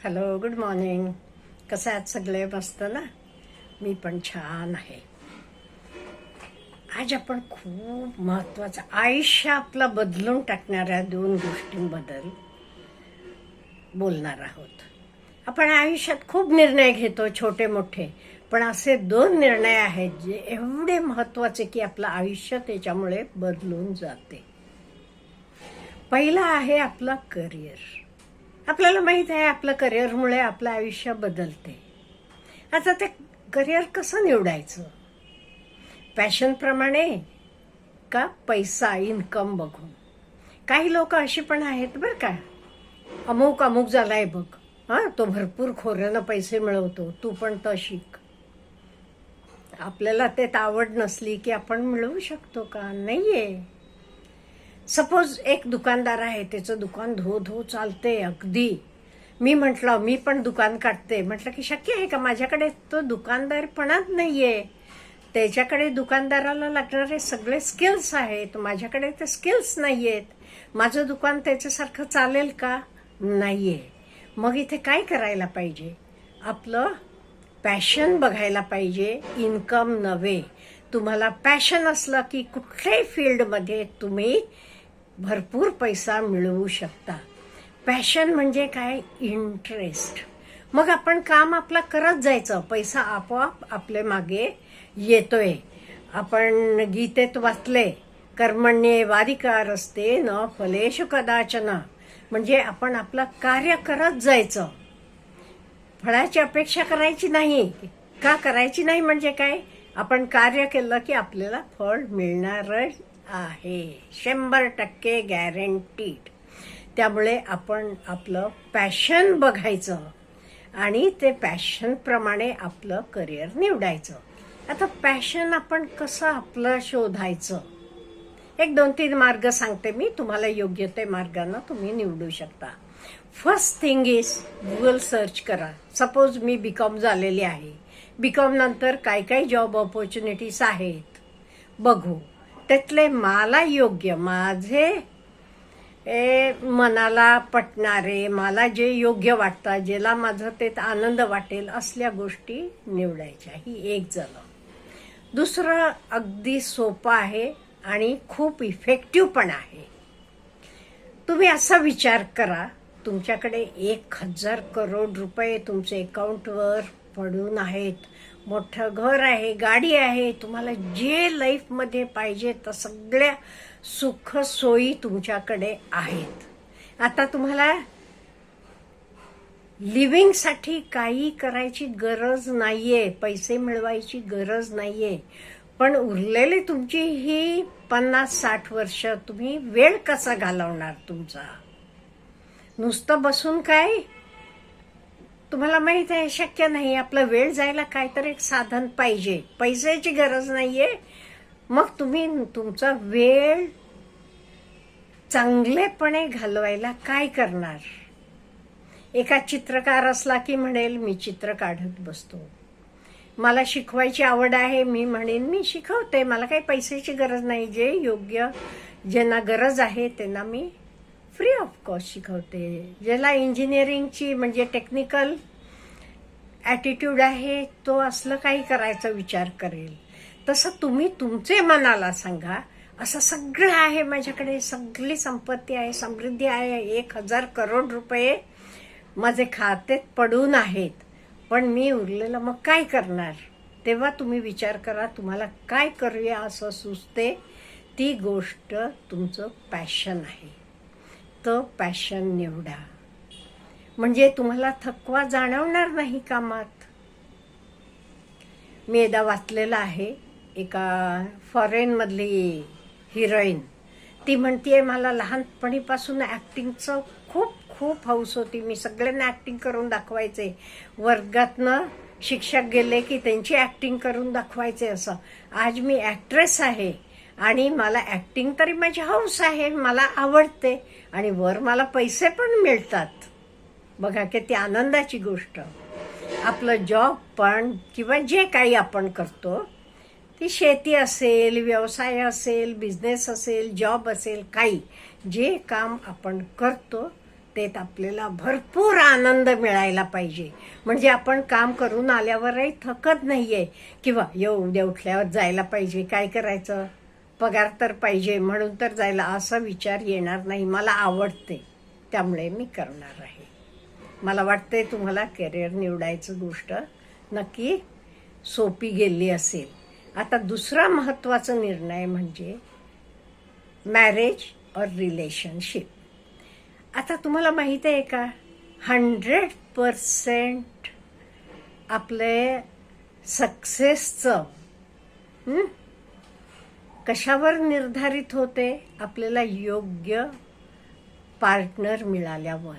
Hello, good morning. कसं आहेत सगळे? मस्त ना? मी पण छान आहे. आज आपण खूप महत्त्वाचं आयुष्य आपलं बदलून टाकणाऱ्या 2 गोष्टींबद्दल बोलणार आहोत. आपण आयुष्यात खूप निर्णय घेतो, छोटे मोठे, पण असे 2 निर्णय आहेत जे एवढे महत्त्वाचे की आपलं आयुष्य त्याच्यामुळे बदलून जाते. पहिला आहे आपलं करिअर. आपल्याला माहित आहे आपलं करिअरमुळे आपलं आयुष्य बदलते. आता ते करिअर कसं निवडायचं? पॅशनप्रमाणे का पैसा इन्कम बघून? काही लोक अशी पण आहेत बरं का, अमुक अमुक झालाय बघ, तो भरपूर खोऱ्यानं पैसे मिळवतो, तू पण तर शिक. आपल्याला त्यात आवड नसली की आपण मिळवू शकतो का? नाहीये. सपोज एक दुकानदार आहे, त्याचं दुकान धो धो चालते अगदी. मी म्हटलं मी पण दुकान काढते, म्हटलं की शक्य आहे का? माझ्याकडे तो दुकानदारपणाच नाहीये. त्याच्याकडे दुकानदाराला लागणारे सगळे स्किल्स आहेत, माझ्याकडे ते स्किल्स नाहीयेत. माझं दुकान त्याच्यासारखं चालेल का? नाहीये. मग इथे काय करायला पाहिजे? आपलं पॅशन बघायला पाहिजे, इन्कम नव्हे. तुम्हाला पॅशन असलं की कुठल्याही फील्डमध्ये तुम्ही भरपूर पैसा मिळवू शकता. पॅशन म्हणजे काय? इंटरेस्ट. मग आपण काम आपलं करत जायचं, पैसा आपोआप आपल्या मागे येतोय. आपण गीतेत वाचले, कर्मण्येवाधिकारस्ते न फलेषु कदाचन. म्हणजे आपण आपलं कार्य करत जायचं, फळाची अपेक्षा करायची नाही. का करायची नाही म्हणजे काय? आपण कार्य केलं की आपल्याला फळ मिळणारच आहे, 100% गॅरंटीड. त्यामुळे आपण आपलं पॅशन बघायचं आणि ते पॅशनप्रमाणे आपलं करिअर निवडायचं. आता पॅशन आपण कसं आपलं शोधायचं? 1-2-3 मार्ग सांगते मी, तुम्हाला योग्य ते मार्गानं तुम्ही निवडू शकता. First thing is Google search करा. सपोज मी बीकॉम झालेली आहे, बीकॉम नंतर काय काय जॉब ऑपॉर्च्युनिटीज आहेत बघू. त्यातले मला योग्य, माझे मनाला पटणारे, मला जे योग्य वाटतं, ज्याला माझं ते आनंद वाटेल असल्या गोष्टी निवडायच्या. ही एक झालं. दुसरं अगदी सोपं आहे आणि खूप इफेक्टिव्ह पण आहे. तुम्ही असा विचार करा, तुमच्याकडे 1,000 करोड रुपये तुमचे अकाउंटवर पडून आहेत, मोठं घर आहे, गाडी आहे, तुम्हाला जे लाईफमध्ये पाहिजे तर सगळ्या सुख सोयी तुमच्याकडे आहेत. आता तुम्हाला लिव्हिंगसाठी काही करायची गरज नाहीये, पैसे मिळवायची गरज नाहीये. पण उरलेली तुमची ही 50-60 वर्ष तुम्ही वेळ कसा घालवणार तुमचा? नुसतं बसून काय? तुम्हाला माहित आहे शक्य नाही. आपला वेळ जायला काहीतरी एक साधन पाहिजे. पैशाची गरज नाहीये. मग तुम्ही तुमचा वेळ चांगलेपणे घालवायला काय करणार? एका चित्रकार असला की म्हणेल मी चित्र काढत बसतो. मला शिकवायची आवड आहे, मी म्हणेन मी शिकवते, मला काही पैशाची गरज नाही. जे योग्य, ज्यांना गरज आहे त्यांना मी फ्री ऑफ कॉस्ट शिकवते. ज्याला इंजिनिअरिंगची म्हणजे टेक्निकल ॲटिट्यूड आहे तो असलं काही करायचा विचार करेल. तसं तुम्ही तुमचे मनाला सांगा, असं सगळं आहे माझ्याकडे, सगळी संपत्ती आहे, समृद्धी आहे, 1,000 करोड रुपये माझे खात्यात पडून आहेत, पण मी उरलेलं मग काय करणार? तेव्हा तुम्ही विचार करा, तुम्हाला काय करूया असं सुचते. ती गोष्ट तुमचं पॅशन आहे. तो पॅशन निवडा, म्हणजे तुम्हाला थकवा जाणवणार नाही कामात. मी एकदा वाचलेलं आहे, एका फॉरेनमधली हिरोईन, ती म्हणतीये मला लहानपणीपासून ॲक्टिंगचं खूप खूप हौस होती. मी सगळ्यांना ॲक्टिंग करून दाखवायचे. वर्गातनं शिक्षक गेले की त्यांची ॲक्टिंग करून दाखवायचे. असं आज मी ॲक्ट्रेस आहे आणि मला ॲक्टिंग तरी माझी हौस आहे, मला आवडते आणि वर मला पैसे पण मिळतात. बघा किती आनंदाची गोष्ट. आपलं जॉब पण किंवा जे काही आपण करतो, ती शेती असेल, व्यवसाय असेल, बिझनेस असेल, जॉब असेल, काही जे काम आपण करतो पूर्ततेत आपल्याला भरपूर आनंद मिळायला पाहिजे. म्हणजे आपण काम करून आल्यावरही थकत नाहीये किंवा उद्या उठल्यावर जायला पाहिजे, काय करायचं, पगार तर पाहिजे म्हणून तर जायला, असा विचार येणार नाही. मला आवडते त्यामुळे मी करणार आहे. मला वाटते तुम्हाला करिअर निवडायचं गोष्ट नक्की सोपी गेली असेल. आता दुसरा महत्त्वाचा निर्णय म्हणजे मॅरेज और रिलेशनशिप. आता तुम्हाला माहिती आहे का, 100% आपले सक्सेसचं कशावर निर्धारित होते? आपल्याला योग्य पार्टनर मिळाल्यावर.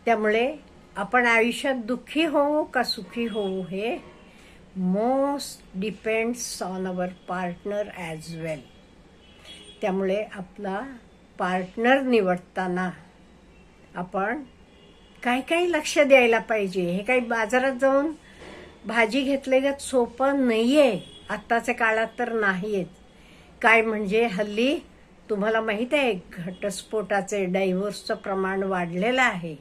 त्यामुळे आपण आयुष्यात दुःखी होऊ का सुखी होऊ हे most depends on our partner as well. त्यामुळे आपला पार्टनर निवडताना आपण काय लक्ष द्यायला पाहिजे. हे काही बाजारात जाऊन भाजी घेतलेलं सोपं नाही आहे. आत्ताच्या काळात तर नाही आहेत. काय म्हणजे हल्ली तुम्हाला माहीत आहे, घटस्फोटाचे, डायव्होर्सचं प्रमाण वाढलेलं आहे.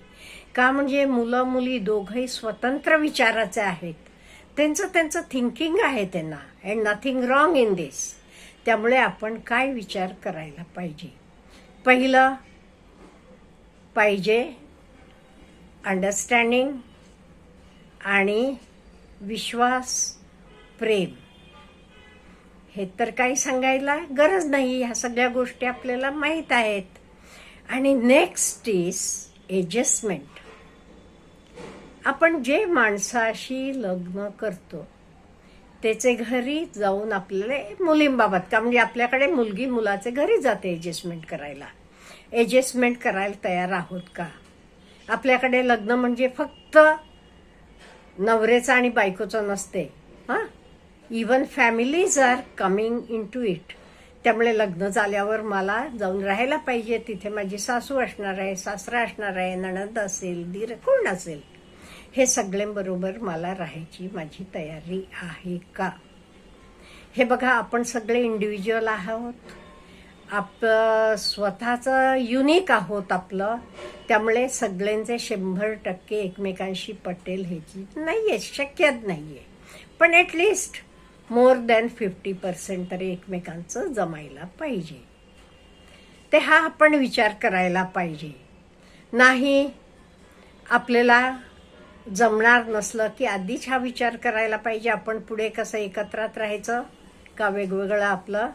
का म्हणजे मुलं मुली दोघंही स्वतंत्र विचाराचे आहेत. त्यांचं थिंकिंग आहे त्यांना, and nothing wrong in this. त्यामुळे आपण काय विचार करायला पाहिजे? पहिलं पाहिजे अंडरस्टँडिंग आणि विश्वास, प्रेम. हे तर काही सांगायला गरज नाही, ह्या सगळ्या गोष्टी आपल्याला माहीत आहेत. आणि नेक्स्ट इज ॲडजस्टमेंट. आपण जे माणसाशी लग्न करतो त्याचे घरी जाऊन आपल्याला मुलींबाबत का म्हणजे आपल्याकडे मुलगी मुलाचे घरी जाते ॲडजस्टमेंट करायला. ॲडजस्टमेंट करायला तयार आहोत का? आपल्याकडे लग्न म्हणजे फक्त नवऱ्याचं आणि बायकोचं नसते. Even families are coming into it. त्यामुळे लग्न झाल्यावर मला जाऊन राहायला पाहिजे. तिथे माझी सासू असणार आहे, सासरा असणार आहे, नणंद असेल, दीर, कोण असेल, हे सगळ्यांबरोबर मला राहायची माझी तयारी आहे का? हे बघा, आपण सगळे इंडिव्हिज्युअल आहोत. आपलं स्वतःचं युनिक आहोत आपलं. त्यामुळे सगळ्यांचे 100% एकमेकांशी पटेल ह्याची नाहीये, शक्यच नाहीये. पण ॲटलिस्ट मोर दॅन 50% तरी एकमेकांचं जमायला पाहिजे. ते हा आपण विचार करायला पाहिजे. नाही आपल्याला जमणार नसलं की आधीच हा विचार करायला पाहिजे, आपण पुढे कसं एकत्रात राहायचं का वेगवेगळं आपलं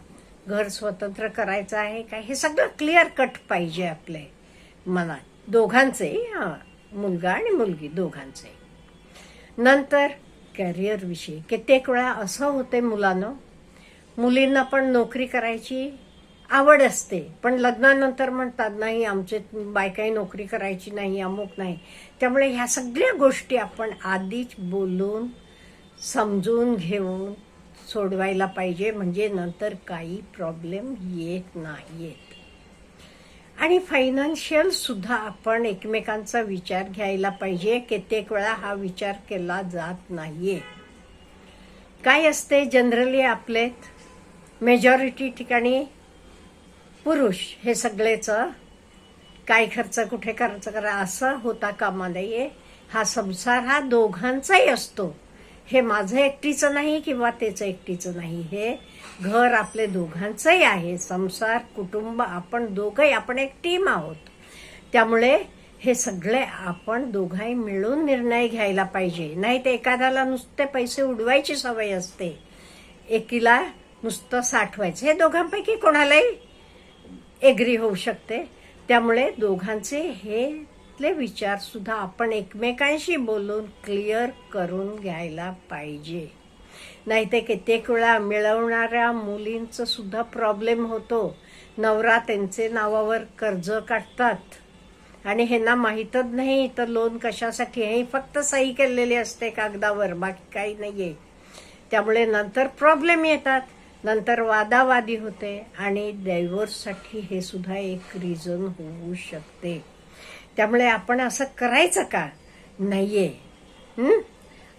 घर स्वतंत्र करायचं आहे का, हे सगळं क्लिअर कट पाहिजे आपले मनात, दोघांचे, मुलगा आणि मुलगी दोघांचे. नंतर कॅरियर विषयी कित्येक वेळा असं होते मुलींना पण नोकरी करायची आवड असते, पण लग्नानंतर म्हणतात नाही आमचे बायकाही नोकरी करायची नाही, अमुक नाही. त्यामुळे ह्या सगळ्या गोष्टी आपण आधीच बोलून समजून घेऊन सोडवायला पाहिजे, म्हणजे नंतर काही प्रॉब्लेम येत नाहीयेत. आणि फायनान्शियल सुद्धा आपण एकमेकांचा विचार घ्यायला पाहिजे. कित्येक वेळा हा विचार केला जात नाहीये. काय असते जनरली आपले मेजॉरिटी ठिकाणी पुरुष हे सगळेच काय खर्च कुठे खर्च करा असं होता कामा नये. हा संसार हा दोघांचाही असतो. हे माझं एकटीचं नाही किंवा त्याचं एकटीचं नाही, हे घर आपले दोघांचंही आहे. संसार, कुटुंब, आपण दोघंही, आपण एक टीम आहोत. त्यामुळे हे सगळे आपण दोघंही मिळून निर्णय घ्यायला पाहिजे. नाही तर एखाद्याला नुसते पैसे उडवायची सवय असते, एकीला नुसतं साठवायचं. हे दोघांपैकी कोणालाही एग्री होऊ शकते. त्यामुळे दोघांचे हे विचार सुद्धा आपण एकमेकांशी बोलून क्लिअर करून घ्यायला पाहिजे. नाही ते कित्येक वेळा मिळवणाऱ्या मुलींचं सुद्धा प्रॉब्लेम होतो. नवरा त्यांचे नावावर कर्ज काढतात आणि ह्यांना माहीतच नाही तर लोन कशासाठी, हे फक्त सही केलेली असते कागदावर, बाकी काही नाहीये. त्यामुळे नंतर प्रॉब्लेम येतात, नंतर वादावादी होते आणि डायव्होर्ससाठी हे सुद्धा एक रिझन होऊ शकते. त्यामुळे आपण असं करायचं का नाहीये.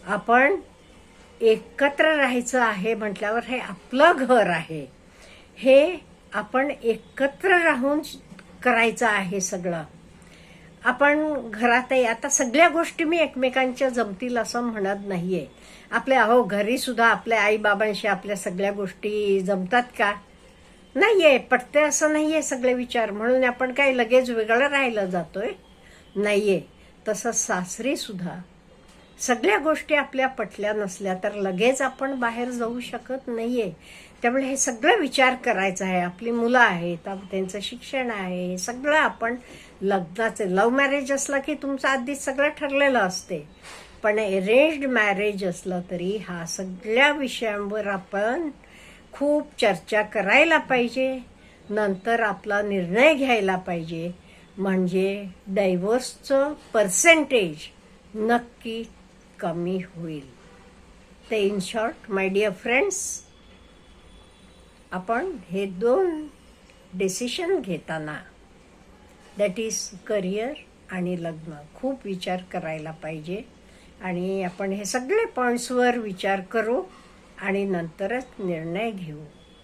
आपण एकत्र राहायचं आहे म्हटल्यावर हे आपलं घर आहे, हे आपण एकत्र राहून करायचं आहे सगळं. आपण घरातही आता सगळ्या गोष्टी मी एकमेकांच्या जमतील असं म्हणत नाहीये. आपल्या घरी सुद्धा आपल्या आई बाबांशी आपल्या सगळ्या गोष्टी जमतात का? नाहीये. पटते असं नाहीये सगळे विचार, म्हणून आपण काय लगेच वेगळं राहायला जातोय? नाहीये. तसं सासरी सुद्धा सगळ्या गोष्टी आपल्या पटल्या नसल्या तर लगेच आपण बाहेर जाऊ शकत नाहीये. त्यामुळे हे सगळं विचार करायचा आहे. आपली मुलं आहेत, त्यांचं शिक्षण आहे, हे सगळं आपण लग्नाचे लव्ह मॅरेज असलं की तुमचं आधीच सगळं ठरलेलं असते. पण अरेंज्ड मॅरेज असलं तरी ह्या सगळ्या विषयांवर आपण खूप चर्चा करायला पाहिजे. नंतर आपला निर्णय घ्यायला पाहिजे. म्हणजे डायव्होर्सचं पर्सेंटेज नक्की कमी होईल. ते in short my dear friends, आपण हे 2 डिसिशन घेताना, दॅट इज करिअर आणि लग्न, खूप विचार करायला पाहिजे. आणि आपण हे सगळे पॉईंट्सवर विचार करू आणि नंतरच निर्णय घेऊ.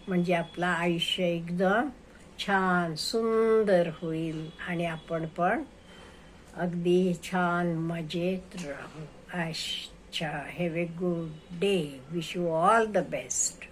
म्हणजे आपलं आयुष्य एकदम छान सुंदर होईल आणि आपण पण अगदी छान मजेत राहू. अच्छा, have a good day. Wish you all the best.